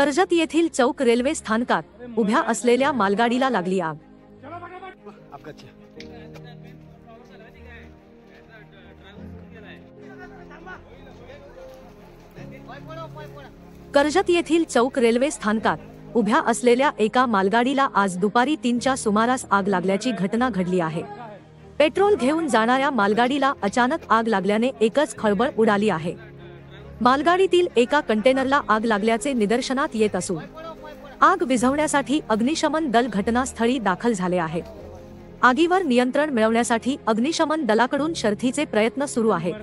कर्जत येथील चौक रेल्वे स्थानकात उभ्या असलेल्या मालगाडीला लागली आग। कर्जत येथील चौक रेल्वे स्थानकात उभ्या असलेल्या एका मालगाडीला आज दुपारी 3च्या सुमारास आग लागल्याची घटना घडली आहे। पेट्रोल घेऊन जाणाऱ्या मालगाडीला अचानक आग लागल्याने एकच खळबळ उडाली आहे। मालगाडीतील एका कंटेनरला आग लागल्याचे निदर्शनात येत असून आग विझवण्यासाठी अग्निशमन दल घटनास्थळी दाखल झाले आहे। आगीवर नियंत्रण मिळवण्यासाठी अग्निशमन दलाकडून शर्थीचे प्रयत्न सुरू आहेत।